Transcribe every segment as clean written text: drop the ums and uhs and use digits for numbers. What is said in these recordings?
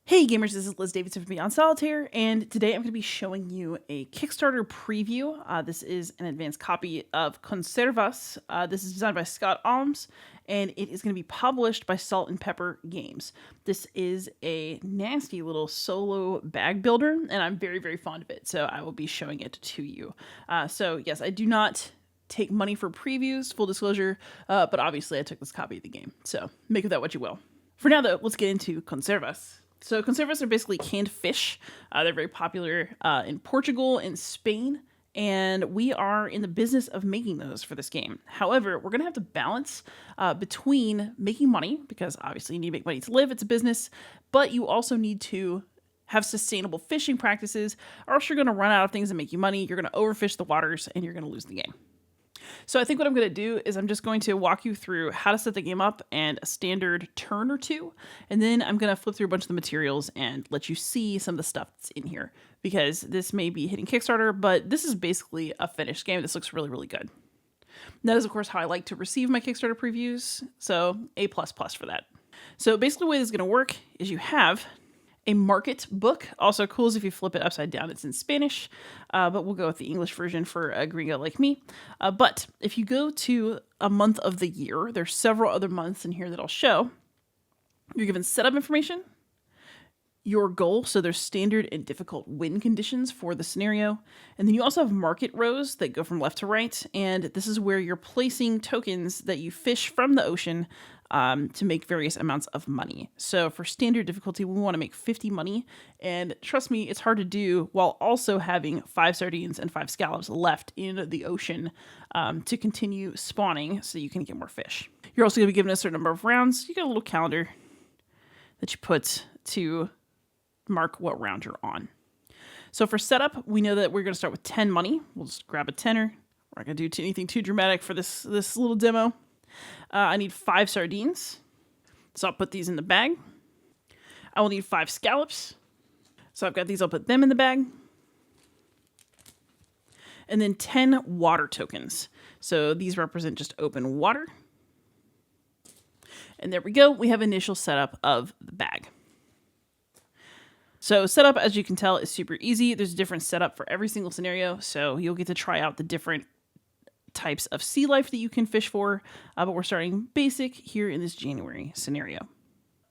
Hey gamers, this is Liz Davidson from Beyond Solitaire, and today I'm going to be showing you a Kickstarter preview. This is an advanced copy of Conservas. This is designed by Scott Alms, and it is going to be published by Salt and Pepper Games. This is a nasty little solo bag builder, and I'm very, very fond of it, so I will be showing it to you. So yes, I do not take money for previews, full disclosure, but obviously I took this copy of the game, so make of that what you will. For now though, let's get into Conservas. So conservas are basically canned fish. They're very popular in Portugal and Spain, and we are in the business of making those for this game. However, we're going to have to balance between making money, because obviously you need to make money to live, it's a business, but you also need to have sustainable fishing practices, or else you're going to run out of things that make you money, you're going to overfish the waters, and you're going to lose the game. So I think what I'm going to do is I'm just going to walk you through how to set the game up and a standard turn or two. And then I'm going to flip through a bunch of the materials and let you see some of the stuff that's in here. Because this may be hitting Kickstarter, but this is basically a finished game. This looks really, really good. And that is, of course, how I like to receive my Kickstarter previews. So A++ for that. So basically the way this is going to work is you have a market book. Also cool is if you flip it upside down, it's in Spanish, but we'll go with the English version for a gringo like me. But if you go to a month of the year, there's several other months in here that I'll show. You're given setup information, your goal, so there's standard and difficult win conditions for the scenario, and then you also have market rows that go from left to right, and this is where you're placing tokens that you fish from the ocean to make various amounts of money. So for standard difficulty, we want to make 50 money, and trust me, it's hard to do while also having 5 sardines and 5 scallops left in the ocean to continue spawning so you can get more fish. You're also going to be given a certain number of rounds. You get a little calendar that you put to mark what round you're on. So for setup, we know that we're going to start with 10 money. We'll just grab a tenner. We're not going to do anything too dramatic for this little demo. I need 5 sardines, so I'll put these in the bag. I will need 5 scallops, so I've got these, I'll put them in the bag. And then 10 water tokens, so these represent just open water. And there we go, we have initial setup of the bag. So setup, as you can tell, is super easy. There's a different setup for every single scenario, so you'll get to try out the different types of sea life that you can fish for, but we're starting basic here in this January scenario.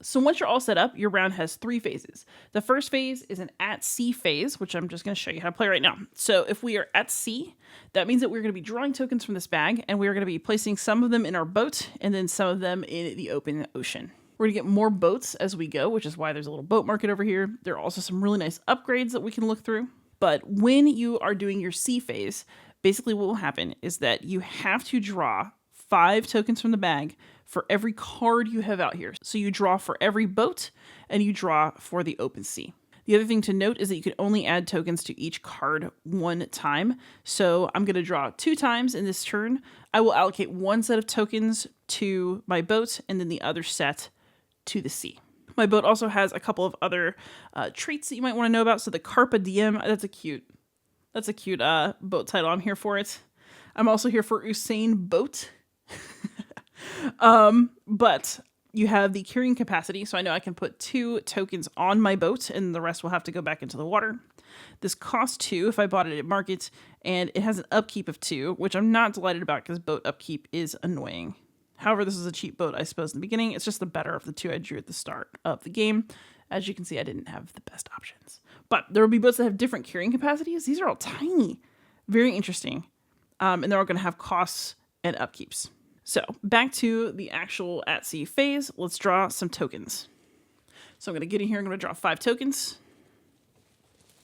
So once you're all set up, your round has 3 phases. The first phase is an at sea phase, which I'm just going to show you how to play right now. So if we are at sea, that means that we're going to be drawing tokens from this bag, and we're going to be placing some of them in our boat and then some of them in the open ocean. We're going to get more boats as we go, which is why there's a little boat market over here. There are also some really nice upgrades that we can look through. But when you are doing your sea phase, basically what will happen is that you have to draw 5 tokens from the bag for every card you have out here. So you draw for every boat and you draw for the open sea. The other thing to note is that you can only add tokens to each card 1 time. So I'm going to draw 2 times in this turn. I will allocate 1 set of tokens to my boat and then the other set to the sea. My boat also has a couple of other traits that you might want to know about. So the Carpe Diem, that's a cute boat title. I'm here for it. I'm also here for Usain Boat. But you have the carrying capacity, so I know I can put 2 tokens on my boat, and the rest will have to go back into the water. This costs 2 if I bought it at market, and it has an upkeep of 2, which I'm not delighted about because boat upkeep is annoying. However, this is a cheap boat, I suppose, in the beginning. It's just the better of the 2 I drew at the start of the game. As you can see, I didn't have the best options. But there will be boats that have different carrying capacities. These are all tiny. Very interesting. And they're all going to have costs and upkeeps. So back to the actual at sea phase. Let's draw some tokens. So I'm going to get in here. I'm going to draw 5 tokens.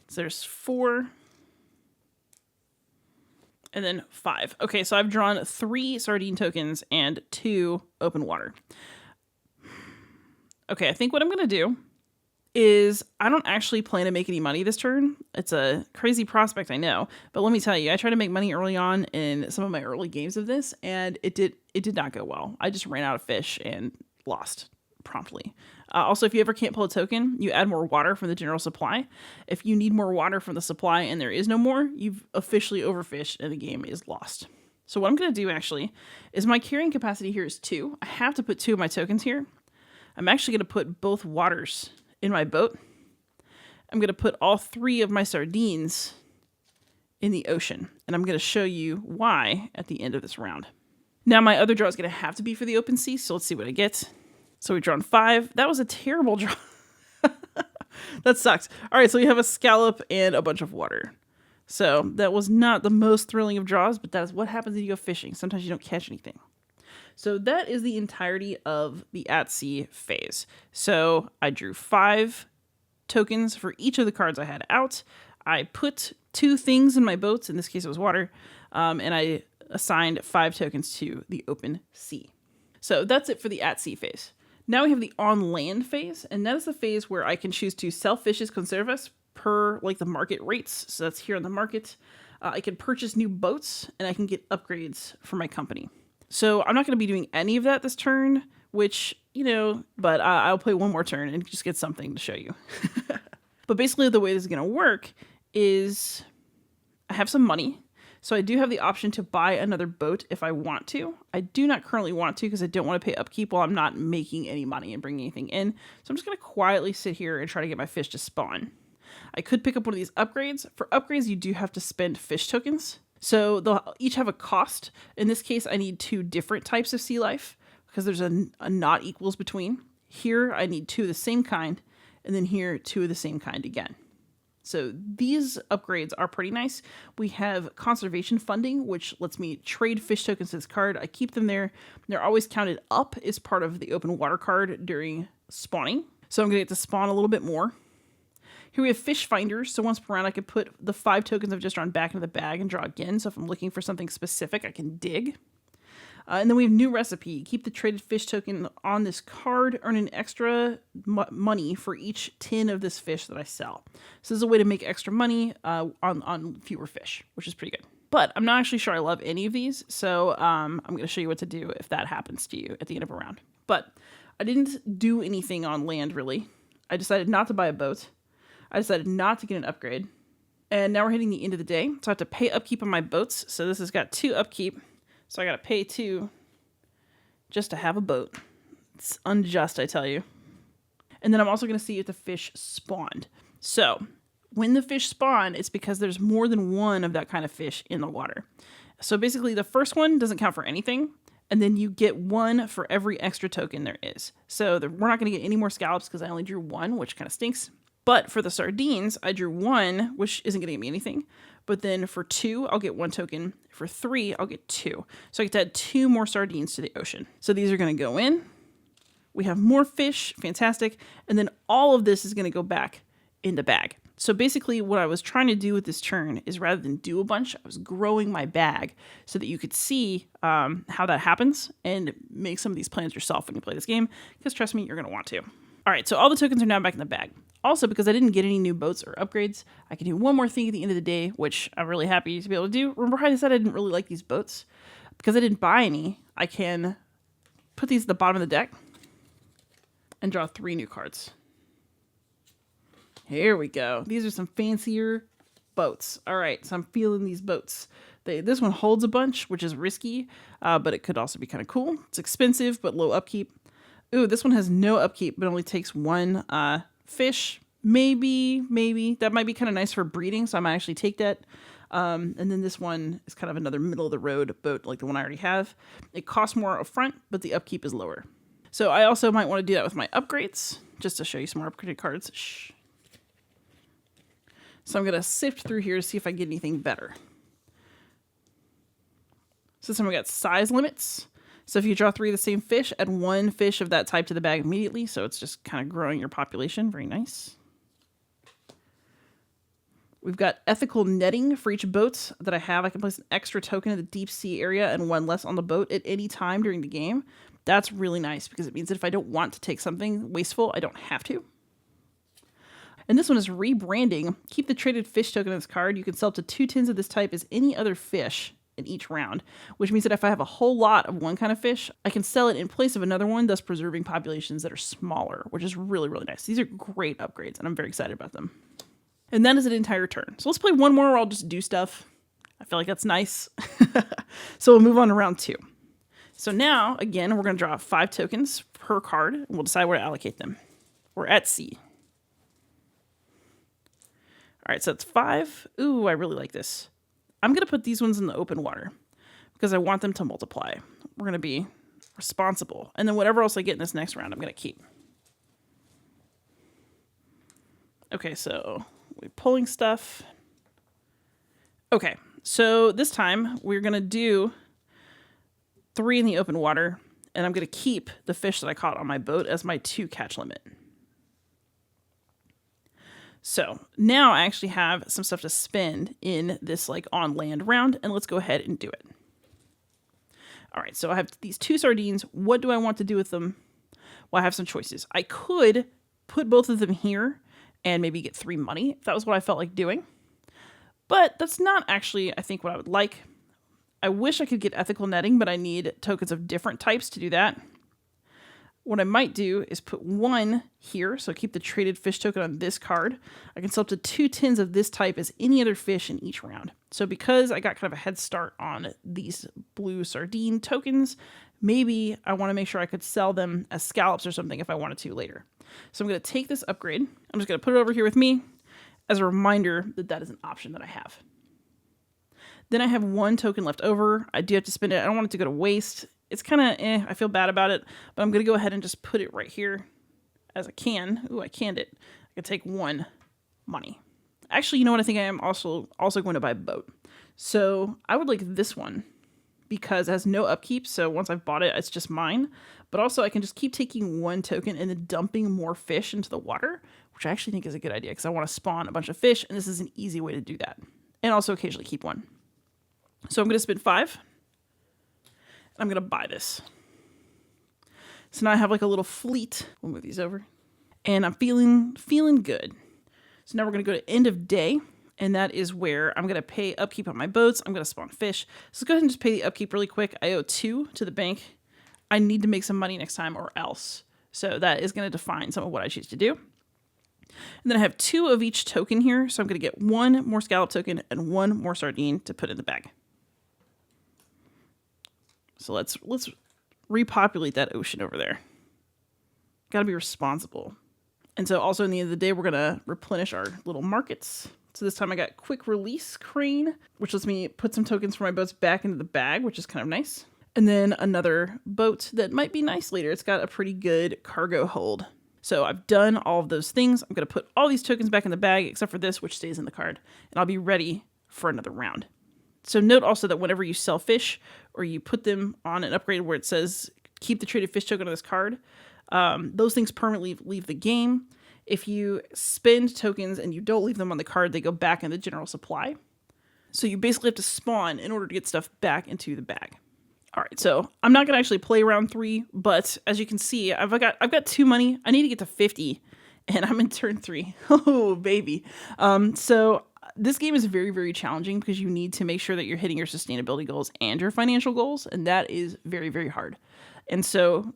So there's 4. And then 5. Okay, so I've drawn 3 sardine tokens and 2 open water. Okay, I think what I'm going to do is I don't actually plan to make any money this turn. It's a crazy prospect, I know, but let me tell you, I tried to make money early on in some of my early games of this, and it did not go well. I just ran out of fish and lost promptly. Also, if you ever can't pull a token, you add more water from the general supply. If you need more water from the supply and there is no more, you've officially overfished and the game is lost. So what I'm going to do actually is my carrying capacity here is 2. I have to put 2 of my tokens here. I'm actually going to put both waters in my boat. I'm going to put all 3 of my sardines in the ocean, and I'm going to show you why at the end of this round. Now my other draw is going to have to be for the open sea, so let's see what I get. So we've drawn 5. That was a terrible draw. That sucks. All right, so we have a scallop and a bunch of water. So that was not the most thrilling of draws, but that is what happens when you go fishing. Sometimes you don't catch anything. So that is the entirety of the at sea phase. So I drew 5 tokens for each of the cards I had out. I put 2 things in my boats. In this case, it was water. And I assigned 5 tokens to the open sea. So that's it for the at sea phase. Now we have the on land phase. And that is the phase where I can choose to sell fishes Conservas per like the market rates. So that's here on the market. I can purchase new boats and I can get upgrades for my company. So I'm not going to be doing any of that this turn, which, but I'll play one more turn and just get something to show you. But basically the way this is going to work is I have some money. So I do have the option to buy another boat if I want to. I do not currently want to because I don't want to pay upkeep while I'm not making any money and bringing anything in. So I'm just going to quietly sit here and try to get my fish to spawn. I could pick up one of these upgrades. For upgrades, you do have to spend fish tokens. So they'll each have a cost. In this case, I need 2 different types of sea life because there's a not equals between. Here, I need 2 of the same kind, and then here, 2 of the same kind again. So these upgrades are pretty nice. We have conservation funding, which lets me trade fish tokens to this card. I keep them there. They're always counted up as part of the open water card during spawning. So I'm going to get to spawn a little bit more. Here we have fish finders. So once per round, I could put the 5 tokens I've just drawn back into the bag and draw again. So if I'm looking for something specific, I can dig. And then we have new recipe. Keep the traded fish token on this card. Earn an extra money for each tin of this fish that I sell. So this is a way to make extra money on fewer fish, which is pretty good. But I'm not actually sure I love any of these. So I'm going to show you what to do if that happens to you at the end of a round. But I didn't do anything on land, really. I decided not to buy a boat. I decided not to get an upgrade. And now we're hitting the end of the day. So I have to pay upkeep on my boats. So this has got 2 upkeep. So I got to pay 2 just to have a boat. It's unjust, I tell you. And then I'm also going to see if the fish spawned. So when the fish spawn, it's because there's more than one of that kind of fish in the water. So basically the first one doesn't count for anything. And then you get 1 for every extra token there is. So we're not going to get any more scallops because I only drew 1, which kind of stinks. But for the sardines, I drew 1, which isn't going to get me anything. But then for 2, I'll get 1 token. For 3, I'll get 2. So I get to add 2 more sardines to the ocean. So these are going to go in. We have more fish. Fantastic. And then all of this is going to go back in the bag. So basically what I was trying to do with this turn is rather than do a bunch, I was growing my bag so that you could see how that happens and make some of these plans yourself when you play this game. Because trust me, you're going to want to. All right, so all the tokens are now back in the bag. Also, because I didn't get any new boats or upgrades, I can do one more thing at the end of the day, which I'm really happy to be able to do. Remember how I said I didn't really like these boats? Because I didn't buy any, I can put these at the bottom of the deck and draw 3 new cards. Here we go. These are some fancier boats. All right, so I'm feeling these boats. This one holds a bunch, which is risky, but it could also be kind of cool. It's expensive, but low upkeep. Ooh, this one has no upkeep, but only takes 1 fish. Maybe. That might be kind of nice for breeding, so I might actually take that. And then this one is kind of another middle-of-the-road boat like the one I already have. It costs more upfront, but the upkeep is lower. So I also might want to do that with my upgrades, just to show you some more upgraded cards. Shh. So I'm going to sift through here to see if I get anything better. So this time we got size limits. So if you draw 3 of the same fish, add 1 fish of that type to the bag immediately. So it's just kind of growing your population. Very nice. We've got ethical netting for each boat that I have. I can place an extra token in the deep sea area and 1 less on the boat at any time during the game. That's really nice because it means that if I don't want to take something wasteful, I don't have to. And this one is rebranding. Keep the traded fish token on this card. You can sell up to 2 tins of this type as any other fish in each round, which means that if I have a whole lot of one kind of fish, I can sell it in place of another one, thus preserving populations that are smaller, which is really, really nice. These are great upgrades, and I'm very excited about them. And that is an entire turn. So let's play one more where I'll just do stuff. I feel like that's nice. So we'll move on to round 2. So now, again, we're going to draw 5 tokens per card, and we'll decide where to allocate them. We're at C. All right, so that's 5. Ooh, I really like this. I'm going to put these ones in the open water because I want them to multiply. We're going to be responsible. And then whatever else I get in this next round, I'm going to keep. Okay, so we're pulling stuff. Okay, so this time we're going to do 3 in the open water, and I'm going to keep the fish that I caught on my boat as my 2 catch limit. So now I actually have some stuff to spend in this like on land round, and let's go ahead and do it. All right, so I have these 2 sardines. What do I want to do with them? Well, I have some choices. I could put both of them here and maybe get 3 money if that was what I felt like doing. But that's not actually, I think, what I would like. I wish I could get ethical netting, but I need tokens of different types to do that. What I might do is put 1 here, so keep the traded fish token on this card. I can sell up to 2 tins of this type as any other fish in each round. So because I got kind of a head start on these blue sardine tokens, maybe I want to make sure I could sell them as scallops or something if I wanted to later. So I'm going to take this upgrade. I'm just going to put it over here with me as a reminder that that is an option that I have. Then I have 1 token left over. I do have to spend it. I don't want it to go to waste. It's kind of I feel bad about it, but I'm going to go ahead and just put it right here as I can. Ooh, I canned it. I can take 1 money. Actually, you know what? I think I am also going to buy a boat. So I would like this one because it has no upkeep. So once I've bought it, it's just mine. But also I can just keep taking 1 token and then dumping more fish into the water, which I actually think is a good idea because I want to spawn a bunch of fish, and this is an easy way to do that. And also occasionally keep 1. So I'm going to spend 5. I'm going to buy this. So now I have like a little fleet. We'll move these over. And I'm feeling good. So now we're going to go to end of day. And that is where I'm going to pay upkeep on my boats. I'm going to spawn fish. So let's go ahead and just pay the upkeep really quick. I owe 2 to the bank. I need to make some money next time or else. So that is going to define some of what I choose to do. And then I have 2 of each token here. So I'm going to get 1 more scallop token and 1 more sardine to put in the bag. So let's repopulate that ocean over there. Got to be responsible. And so also in the end of the day, we're going to replenish our little markets. So this time I got quick release crane, which lets me put some tokens for my boats back into the bag, which is kind of nice. And then another boat that might be nice later. It's got a pretty good cargo hold. So I've done all of those things. I'm going to put all these tokens back in the bag, except for this, which stays in the card. And I'll be ready for another round. So note also that whenever you sell fish or you put them on an upgrade where it says keep the traded fish token on this card, those things permanently leave the game. If you spend tokens and you don't leave them on the card, they go back in the general supply. So you basically have to spawn in order to get stuff back into the bag. All right, so I'm not going to actually play round 3, but as you can see, I've got 2 money. I need to get to 50, and I'm in turn 3. Oh, baby. So this game is very, very challenging because you need to make sure that you're hitting your sustainability goals and your financial goals, and that is very, very hard. And so,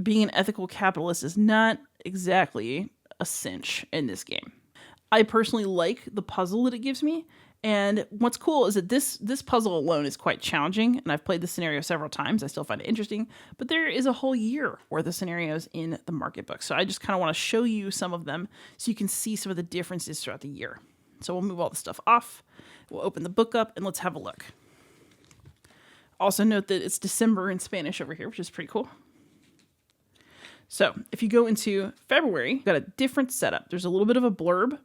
being an ethical capitalist is not exactly a cinch in this game. I personally like the puzzle that it gives me, and what's cool is that this puzzle alone is quite challenging, and I've played this scenario several times. I still find it interesting, but there is a whole year worth of scenarios in the market book, so I just kind of want to show you some of them so you can see some of the differences throughout the year. So we'll move all the stuff off. We'll open the book up and let's have a look. Also note that it's December in Spanish over here, which is pretty cool. So if you go into February, you've got a different setup. There's a little bit of a blurb.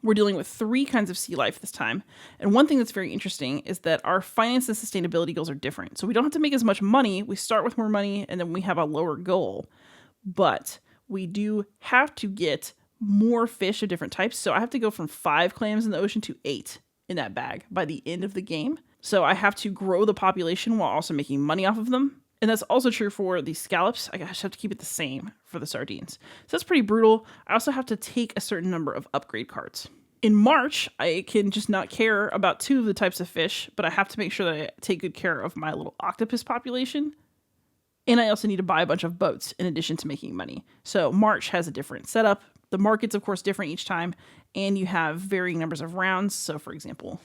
We're dealing with 3 kinds of sea life this time. And one thing that's very interesting is that our finance and sustainability goals are different. So we don't have to make as much money. We start with more money and then we have a lower goal. But we do have to get more fish of different types. So I have to go from 5 clams in the ocean to 8 in that bag by the end of the game. So I have to grow the population while also making money off of them. And that's also true for the scallops. I just have to keep it the same for the sardines. So that's pretty brutal. I also have to take a certain number of upgrade cards. In March, I can just not care about 2 of the types of fish, but I have to make sure that I take good care of my little octopus population. And I also need to buy a bunch of boats in addition to making money. So March has a different setup. The market's, of course, different each time, and you have varying numbers of rounds. So, for example,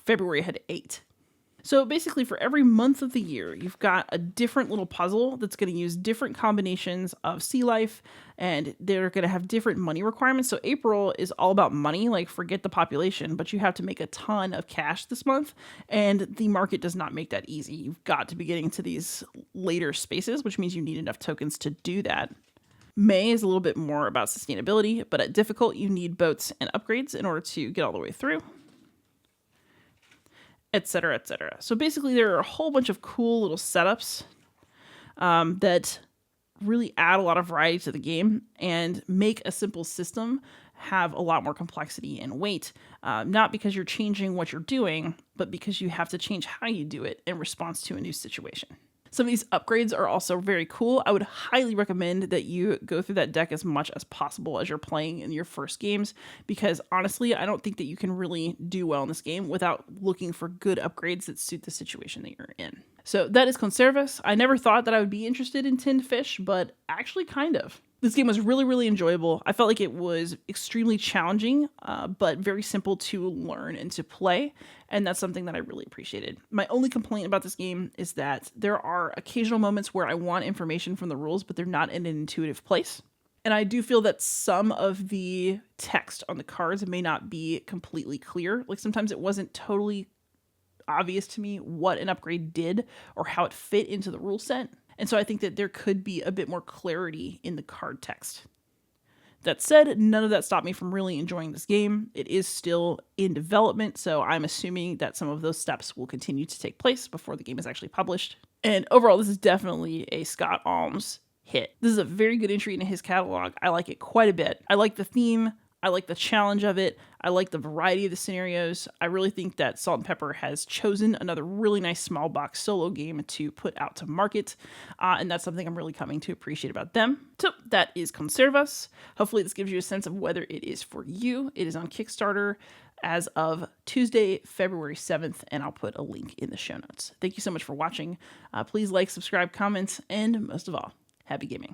February had 8. So basically for every month of the year, you've got a different little puzzle that's going to use different combinations of sea life, and they're going to have different money requirements. So April is all about money, like forget the population, but you have to make a ton of cash this month, and the market does not make that easy. You've got to be getting to these later spaces, which means you need enough tokens to do that. May is a little bit more about sustainability, but at difficult, you need boats and upgrades in order to get all the way through, etc., etc. So basically, there are a whole bunch of cool little setups that really add a lot of variety to the game and make a simple system have a lot more complexity and weight, not because you're changing what you're doing, but because you have to change how you do it in response to a new situation. Some of these upgrades are also very cool. I would highly recommend that you go through that deck as much as possible as you're playing in your first games, because honestly, I don't think that you can really do well in this game without looking for good upgrades that suit the situation that you're in. So that is Conservas. I never thought that I would be interested in tinned fish, but actually kind of. This game was really, really enjoyable. I felt like it was extremely challenging, but very simple to learn and to play, and that's something that I really appreciated. My only complaint about this game is that there are occasional moments where I want information from the rules, but they're not in an intuitive place. And I do feel that some of the text on the cards may not be completely clear. Like sometimes it wasn't totally obvious to me what an upgrade did or how it fit into the rule set. And so I think that there could be a bit more clarity in the card text. That said, none of that stopped me from really enjoying this game. It is still in development, so I'm assuming that some of those steps will continue to take place before the game is actually published. And overall, this is definitely a Scott Alms hit. This is a very good entry into his catalog. I like it quite a bit. I like the theme. I like the challenge of it. I like the variety of the scenarios. I really think that Salt and Pepper has chosen another really nice small box solo game to put out to market. And that's something I'm really coming to appreciate about them. So that is Conservas. Hopefully this gives you a sense of whether it is for you. It is on Kickstarter as of Tuesday, February 7th, and I'll put a link in the show notes. Thank you so much for watching. Please like, subscribe, comment, and most of all, happy gaming.